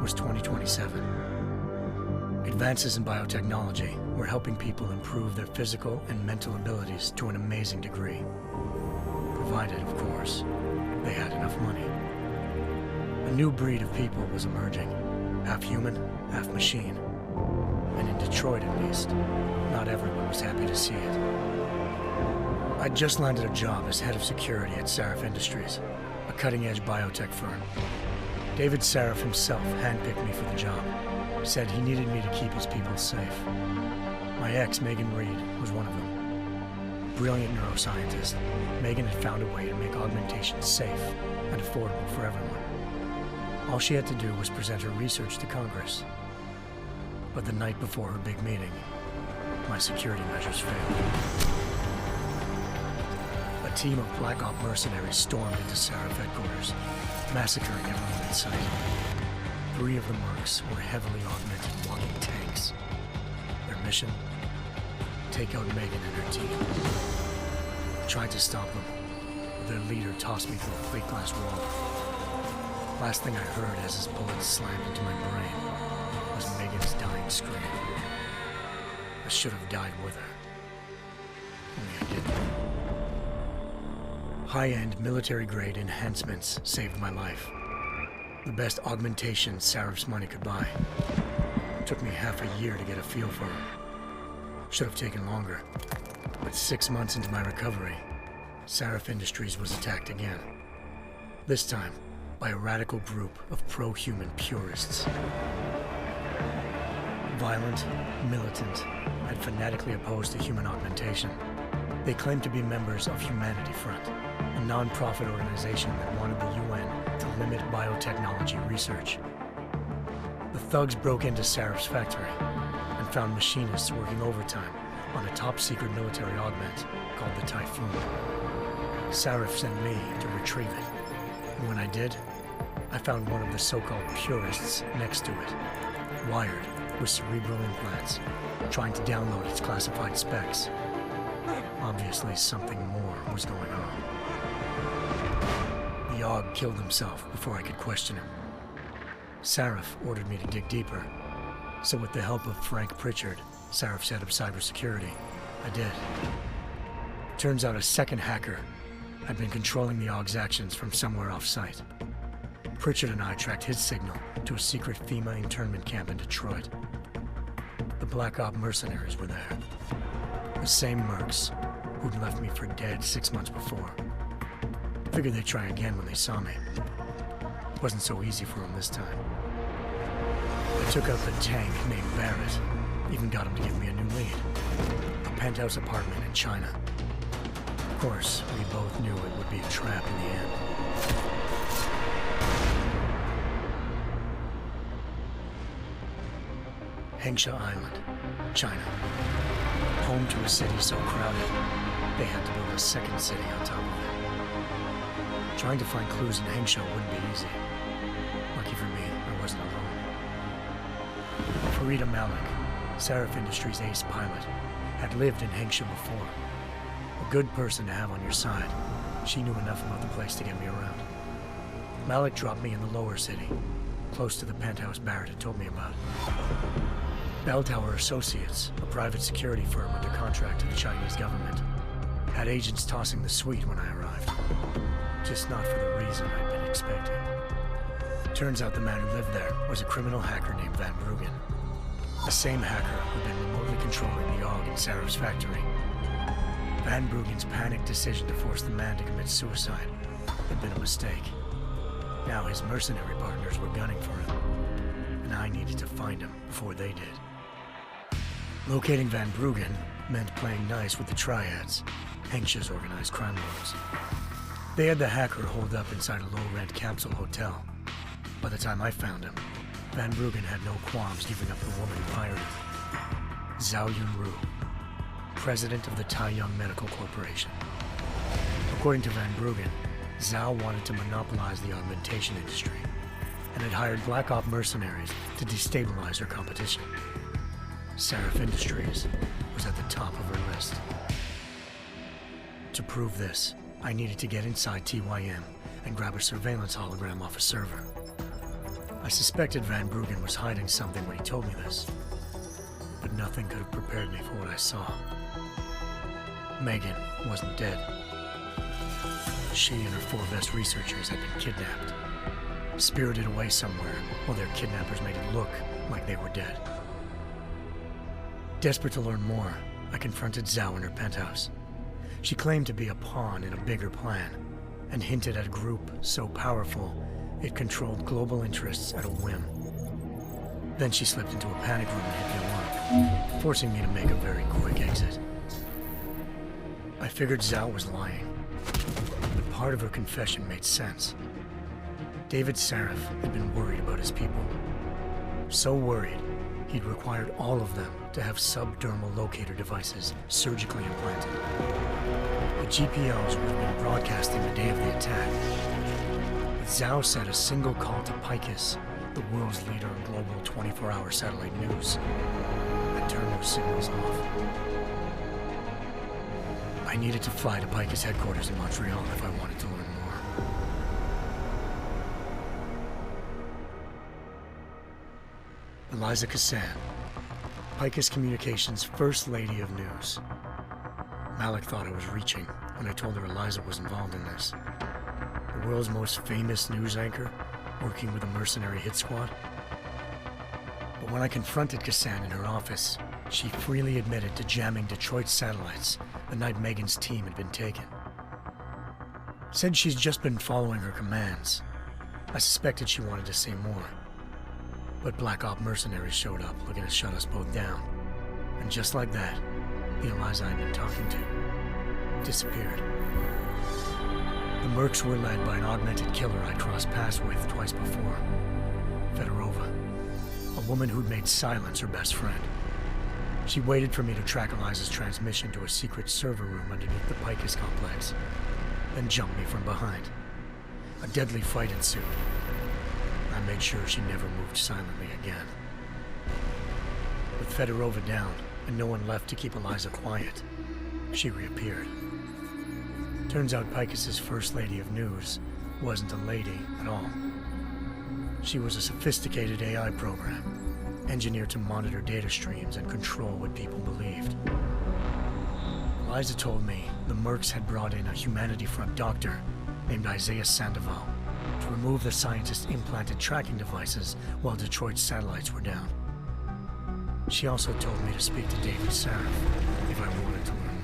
was 2027. Advances in biotechnology were helping people improve their physical and mental abilities to an amazing degree. Provided, of course, they had enough money. A new breed of people was emerging, half human, half machine. And in Detroit, at least, not everyone was happy to see it. I'd just landed a job as head of security at Sarif Industries, a cutting-edge biotech firm. David Sarif himself handpicked me for the job, said he needed me to keep his people safe. My ex, Megan Reed, was one of them. Brilliant neuroscientist, Megan had found a way to make augmentation safe and affordable for everyone. All she had to do was present her research to Congress. But the night before her big meeting, my security measures failed. A team of Black Op mercenaries stormed into Sarif headquarters, massacring everyone in sight. 3 of the mercs were heavily augmented walking tanks. Their mission? Take out Megan and her team. I tried to stop them, but their leader tossed me through a plate glass wall. Last thing I heard as his bullets slammed into my brain was Megan's dying scream. I should have died with her. Only I didn't. High-end military-grade enhancements saved my life. The best augmentation Sarif's money could buy. It took me half a year to get a feel for her. Should have taken longer. But 6 months into my recovery, Sarif Industries was attacked again. This time, by a radical group of pro-human purists. Violent, militant, and fanatically opposed to human augmentation. They claimed to be members of Humanity Front, a non-profit organization that wanted the UN to limit biotechnology research. The thugs broke into Sarif's factory and found machinists working overtime on a top-secret military augment called the Typhoon. Sarif sent me to retrieve it, and when I did, I found one of the so-called purists next to it, wired with cerebral implants, trying to download its classified specs. Obviously, something more was going on. The AUG killed himself before I could question him. Sarif ordered me to dig deeper, so with the help of Frank Pritchard, Sarif's head of cybersecurity, I did. Turns out a second hacker had been controlling the AUG's actions from somewhere off-site. Pritchard and I tracked his signal to a secret FEMA internment camp in Detroit. The Black Op mercenaries were there. The same mercs who'd left me for dead 6 months before. Figured they'd try again when they saw me. Wasn't so easy for them this time. I took out the tank named Barrett, even got him to give me a new lead. A penthouse apartment in China. Of course, we both knew it would be a trap in the end. Hengsha Island, China. Home to a city so crowded, they had to build a second city on top of it. Trying to find clues in Hengsha wouldn't be easy. Lucky for me, I wasn't alone. Farida Malik, Sarif Industries' ace pilot, had lived in Hengsha before. A good person to have on your side. She knew enough about the place to get me around. Malik dropped me in the lower city, close to the penthouse Barrett had told me about. Bell Tower Associates, a private security firm under contract to the Chinese government, had agents tossing the suite when I arrived. Just not for the reason I'd been expecting. Turns out the man who lived there was a criminal hacker named Van Bruggen. The same hacker who'd been remotely controlling the AUG in Sarif's factory. Van Bruggen's panicked decision to force the man to commit suicide had been a mistake. Now his mercenary partners were gunning for him, and I needed to find him before they did. Locating Van Bruggen meant playing nice with the Triads, Hengsha's organized crime lords. They had the hacker holed up inside a low-rent capsule hotel. By the time I found him, Van Bruggen had no qualms giving up the woman who hired him. Zhao Yunru, president of the Taiyang Medical Corporation. According to Van Bruggen, Zhao wanted to monopolize the augmentation industry and had hired Black Op mercenaries to destabilize her competition. Sarif Industries was at the top of her list. To prove this, I needed to get inside TYM and grab a surveillance hologram off a server. I suspected Van Bruggen was hiding something when he told me this, but nothing could have prepared me for what I saw. Megan wasn't dead. She and her 4 best researchers had been kidnapped, spirited away somewhere while their kidnappers made it look like they were dead. Desperate to learn more, I confronted Zhao in her penthouse. She claimed to be a pawn in a bigger plan, and hinted at a group so powerful it controlled global interests at a whim. Then she slipped into a panic room and hit the alarm, forcing me to make a very quick exit. I figured Zhao was lying, but part of her confession made sense. David Sarif had been worried about his people. So worried, he'd required all of them to have subdermal locator devices surgically implanted. The GPOs would have been broadcasting the day of the attack. But Zhao said a single call to Picus, the world's leader in global 24-hour satellite news, had turned those signals off. I needed to fly to Picus headquarters in Montreal if I wanted to learn more. Eliza Cassan, Picus Communications' First Lady of News. Malik thought I was reaching when I told her Eliza was involved in this. The world's most famous news anchor, working with a mercenary hit squad. But when I confronted Cassan in her office, she freely admitted to jamming Detroit's satellites the night Megan's team had been taken. Said she's just been following her commands. I suspected she wanted to say more. But Black Op mercenaries showed up looking to shut us both down. And just like that, the Eliza I'd been talking to disappeared. The Mercs were led by an augmented killer I'd crossed paths with twice before, Fedorova, a woman who'd made silence her best friend. She waited for me to track Eliza's transmission to a secret server room underneath the Picus complex, then jumped me from behind. A deadly fight ensued. I made sure she never moved silently again. With Fedorova down and no one left to keep Eliza quiet, she reappeared. Turns out Picus's First Lady of News wasn't a lady at all. She was a sophisticated AI program, engineered to monitor data streams and control what people believed. Eliza told me the Mercs had brought in a Humanity Front doctor named Isaiah Sandoval to remove the scientist's implanted tracking devices while Detroit's satellites were down. She also told me to speak to David Sarif if I wanted to learn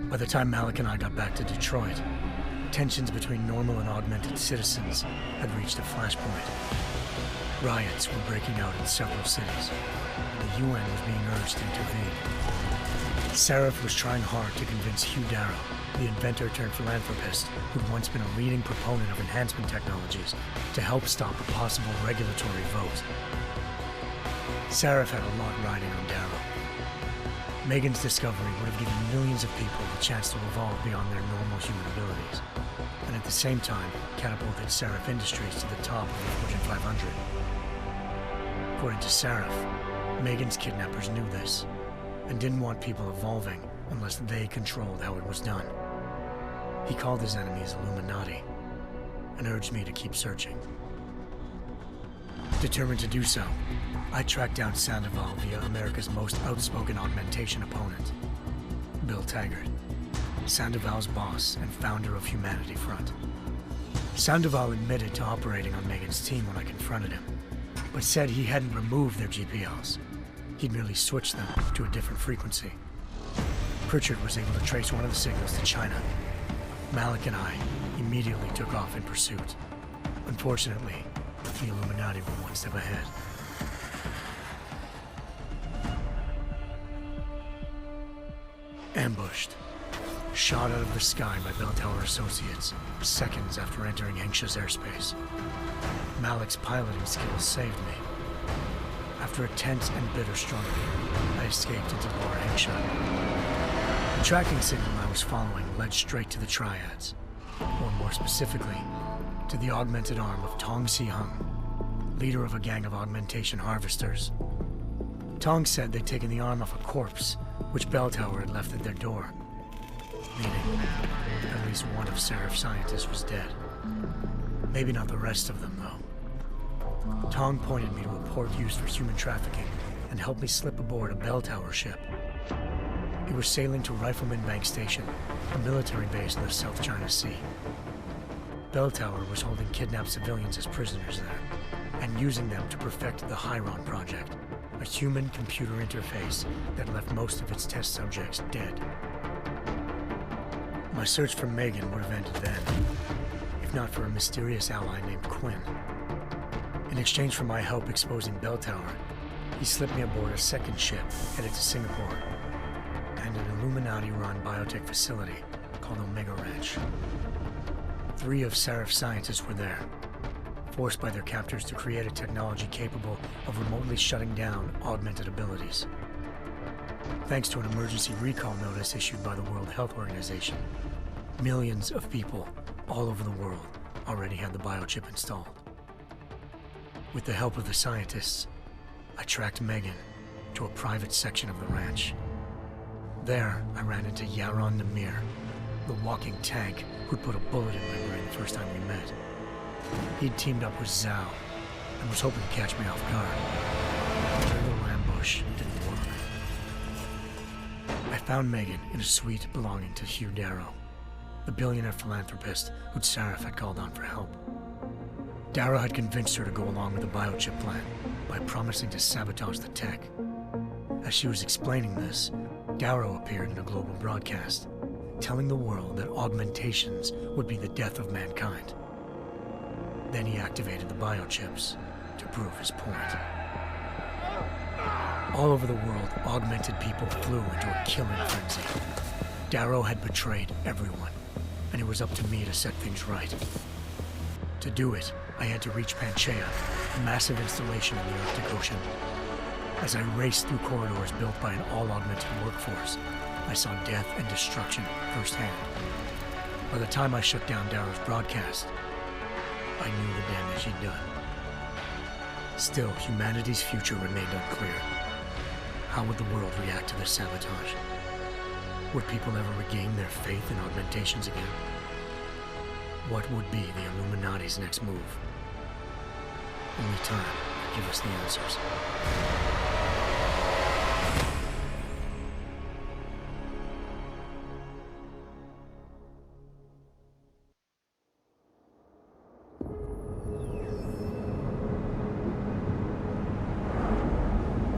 more. By the time Malik and I got back to Detroit, tensions between normal and augmented citizens had reached a flashpoint. Riots were breaking out in several cities, and the UN was being urged to intervene. Sarif was trying hard to convince Hugh Darrow, the inventor-turned-philanthropist who'd once been a leading proponent of enhancement technologies, to help stop a possible regulatory vote. Sarif had a lot riding on Darrow. Megan's discovery would have given millions of people the chance to evolve beyond their normal human abilities, and at the same time catapulted Sarif Industries to the top of the Fortune 500. According to Sarif, Megan's kidnappers knew this, and didn't want people evolving unless they controlled how it was done. He called his enemies Illuminati, and urged me to keep searching. Determined to do so, I tracked down Sandoval via America's most outspoken augmentation opponent, Bill Taggart, Sandoval's boss and founder of Humanity Front. Sandoval admitted to operating on Megan's team when I confronted him, but said he hadn't removed their GPLs. He'd merely switched them to a different frequency. Pritchard was able to trace one of the signals to China. Malik and I immediately took off in pursuit. Unfortunately, the Illuminati were one step ahead. Ambushed. Shot out of the sky by Bell Tower Associates, seconds after entering Hengsha's airspace. Malik's piloting skills saved me. After a tense and bitter struggle, I escaped into Lower Hengsha. The tracking signal I was following led straight to the Triads, or more specifically, to the augmented arm of Tong Si-hung, leader of a gang of augmentation harvesters. Tong said they'd taken the arm off a corpse, which Bell Tower had left at their door, meaning at least one of Sarif's scientists was dead. Maybe not the rest of them, though. Tong pointed me to a port used for human trafficking and helped me slip aboard a bell tower ship. It was sailing to Rifleman Bank Station, a military base in the South China Sea. Bell Tower was holding kidnapped civilians as prisoners there, and using them to perfect the Hyron Project, a human-computer interface that left most of its test subjects dead. My search for Megan would have ended then, if not for a mysterious ally named Quinn. In exchange for my help exposing Bell Tower, he slipped me aboard a second ship headed to Singapore and an Illuminati-run biotech facility called Omega Ranch. 3 of Serif's scientists were there, forced by their captors to create a technology capable of remotely shutting down augmented abilities. Thanks to an emergency recall notice issued by the World Health Organization, millions of people all over the world already had the biochip installed. With the help of the scientists, I tracked Megan to a private section of the ranch. There, I ran into Yaron Namir, the walking tank who'd put a bullet in my brain the first time we met. He'd teamed up with Zhao and was hoping to catch me off guard. Their little ambush didn't work. I found Megan in a suite belonging to Hugh Darrow, the billionaire philanthropist who'd Sarif had called on for help. Darrow had convinced her to go along with the biochip plan by promising to sabotage the tech. As she was explaining this, Darrow appeared in a global broadcast, telling the world that augmentations would be the death of mankind. Then he activated the biochips to prove his point. All over the world, augmented people flew into a killing frenzy. Darrow had betrayed everyone, and it was up to me to set things right. To do it, I had to reach Panchaea, a massive installation in the Arctic Ocean. As I raced through corridors built by an all-augmented workforce, I saw death and destruction firsthand. By the time I shut down Darrow's broadcast, I knew the damage he'd done. Still, humanity's future remained unclear. How would the world react to this sabotage? Would people ever regain their faith in augmentations again? What would be the Illuminati's next move? Only time could give us the answers.